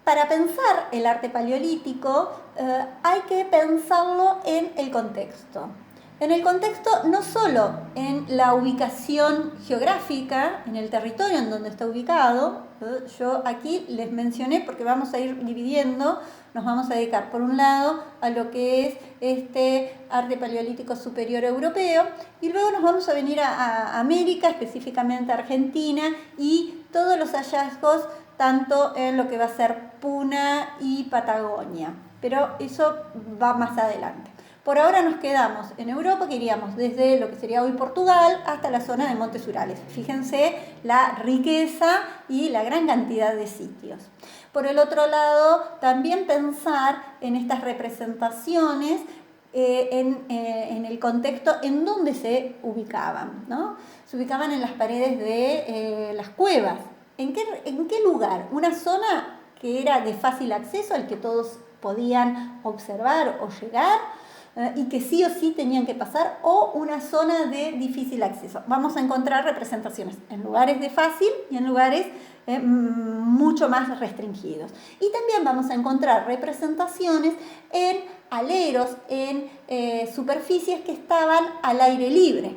para pensar el arte paleolítico hay que pensarlo en el contexto. En el contexto no solo en la ubicación geográfica, en el territorio en donde está ubicado. Yo aquí les mencioné porque vamos a ir dividiendo, nos vamos a dedicar por un lado a lo que es este arte paleolítico superior europeo y luego nos vamos a venir a América, específicamente a Argentina y todos los hallazgos tanto en lo que va a ser Puna y Patagonia, pero eso va más adelante. Por ahora nos quedamos en Europa, que iríamos desde lo que sería hoy Portugal hasta la zona de Montes Urales. Fíjense la riqueza y la gran cantidad de sitios. Por el otro lado, también pensar en estas representaciones en el contexto en donde se ubicaban, ¿no? Se ubicaban en las paredes de las cuevas. ¿En qué lugar? Una zona que era de fácil acceso, al que todos podían observar o llegar, y que sí o sí tenían que pasar, o una zona de difícil acceso. Vamos a encontrar representaciones en lugares de fácil y en lugares mucho más restringidos. Y también vamos a encontrar representaciones en aleros, en superficies que estaban al aire libre,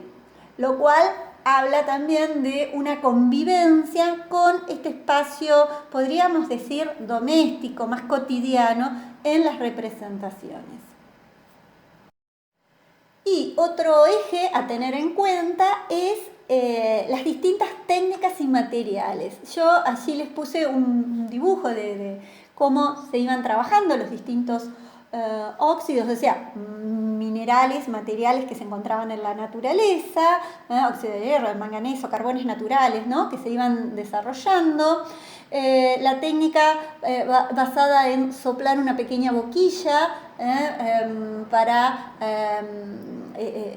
lo cual habla también de una convivencia con este espacio, podríamos decir, doméstico, más cotidiano en las representaciones. Y otro eje a tener en cuenta es las distintas técnicas y materiales. Yo allí les puse un dibujo de cómo se iban trabajando los distintos óxidos, o sea, minerales, materiales que se encontraban en la naturaleza, óxido de hierro, de manganeso, carbones naturales, ¿no?, que se iban desarrollando. La técnica basada en soplar una pequeña boquilla para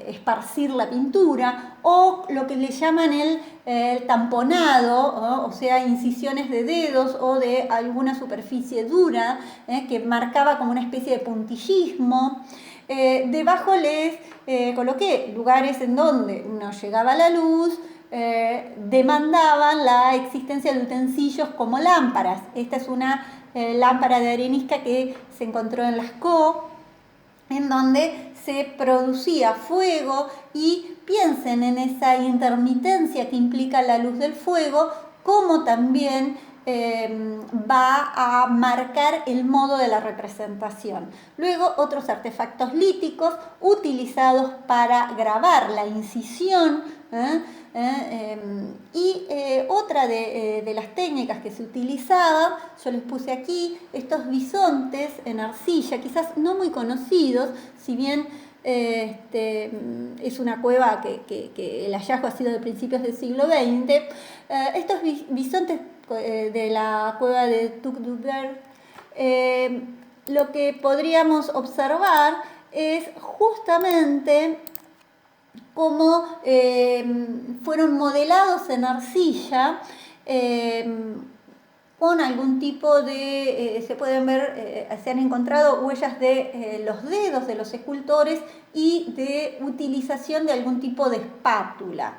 esparcir la pintura, o lo que le llaman el tamponado, ¿no?, o sea, incisiones de dedos o de alguna superficie dura que marcaba como una especie de puntillismo. Debajo les coloqué lugares en donde no llegaba la luz, demandaban la existencia de utensilios como lámparas. Esta es una lámpara de arenisca que se encontró en Lascaux, en donde se producía fuego, y piensen en esa intermitencia que implica la luz del fuego, como también va a marcar el modo de la representación. Luego, otros artefactos líticos utilizados para grabar la incisión, y otra de las técnicas que se utilizaba, yo les puse aquí estos bisontes en arcilla, quizás no muy conocidos, si bien es una cueva que el hallazgo ha sido de principios del siglo XX. Estos bisontes de la cueva de Tuc-du-Vert, lo que podríamos observar es justamente cómo fueron modelados en arcilla con algún tipo de, se pueden ver, se han encontrado huellas de los dedos de los escultores y de utilización de algún tipo de espátula.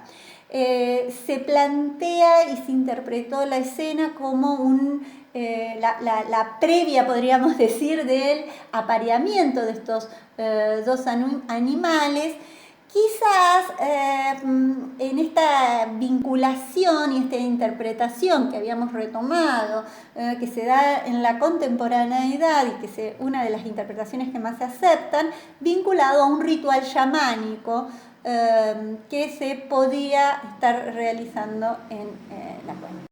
Se plantea y se interpretó la escena como la previa, podríamos decir, del apareamiento de estos dos animales. Quizás en esta vinculación y esta interpretación que habíamos retomado, que se da en la contemporaneidad y que es una de las interpretaciones que más se aceptan, vinculado a un ritual chamánico que se podía estar realizando en la cueva.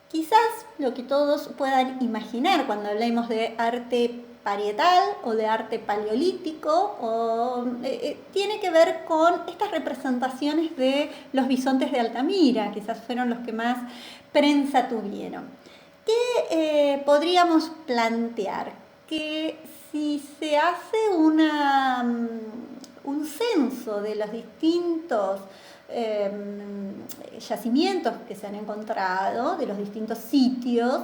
Quizás lo que todos puedan imaginar cuando hablemos de arte parietal o de arte paleolítico tiene que ver con estas representaciones de los bisontes de Altamira, quizás fueron los que más prensa tuvieron. ¿Qué podríamos plantear? Que si se hace un censo de los distintos yacimientos que se han encontrado, de los distintos sitios,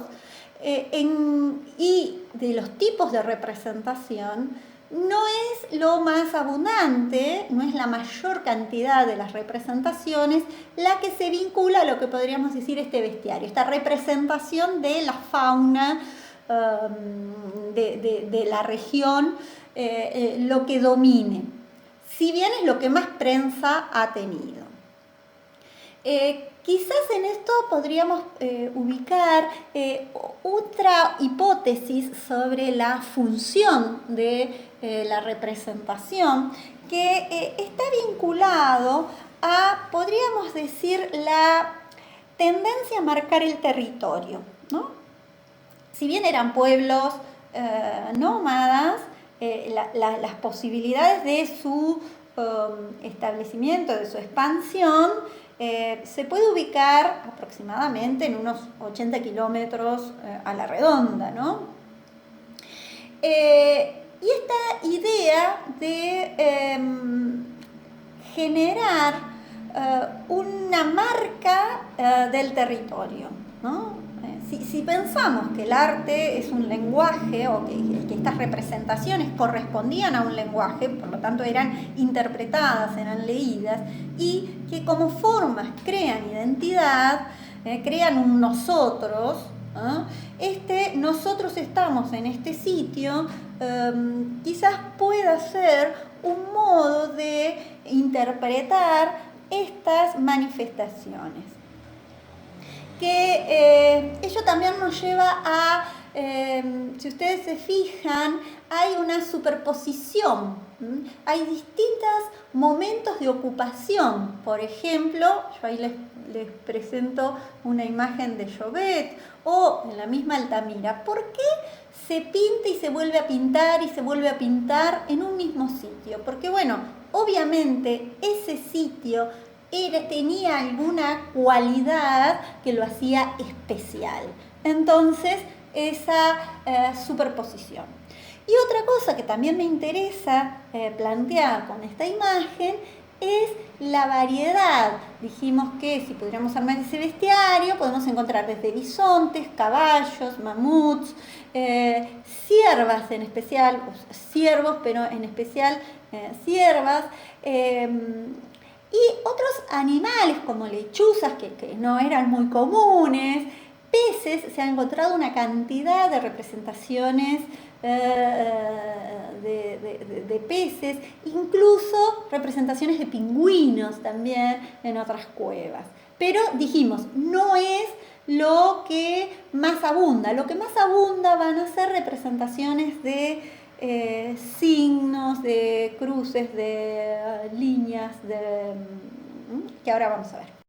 y de los tipos de representación, no es lo más abundante, no es la mayor cantidad de las representaciones la que se vincula a lo que podríamos decir este bestiario, esta representación de la fauna de la región lo que domine, si bien es lo que más prensa ha tenido. Quizás en esto podríamos ubicar otra hipótesis sobre la función de la representación, que está vinculado a, podríamos decir, la tendencia a marcar el territorio, ¿no? Si bien eran pueblos nómadas, las posibilidades de su establecimiento, de su expansión, se puede ubicar aproximadamente en unos 80 kilómetros a la redonda, ¿no? Y esta idea de generar una marca del territorio, ¿no? Si pensamos que el arte es un lenguaje o que estas representaciones correspondían a un lenguaje, por lo tanto eran interpretadas, eran leídas, y que como formas crean identidad, crean un nosotros, nosotros estamos en este sitio, quizás pueda ser un modo de interpretar estas manifestaciones. Que ello también nos lleva a, si ustedes se fijan, hay una superposición, hay distintos momentos de ocupación. Por ejemplo, yo ahí les presento una imagen de Llobet o en la misma Altamira. ¿Por qué se pinta y se vuelve a pintar y se vuelve a pintar en un mismo sitio? Porque bueno, obviamente ese sitio tenía alguna cualidad que lo hacía especial. Entonces, esa superposición. Y otra cosa que también me interesa plantear con esta imagen es la variedad. Dijimos que si pudiéramos armar ese bestiario, podemos encontrar desde bisontes, caballos, mamuts, ciervas en especial, ciervos, pero en especial ciervas, y otros animales como lechuzas que no eran muy comunes, peces, se ha encontrado una cantidad de representaciones de peces, incluso representaciones de pingüinos también en otras cuevas. Pero dijimos, no es lo que más abunda. Lo que más abunda van a ser representaciones de signos, de cruces, de líneas, que ahora vamos a ver.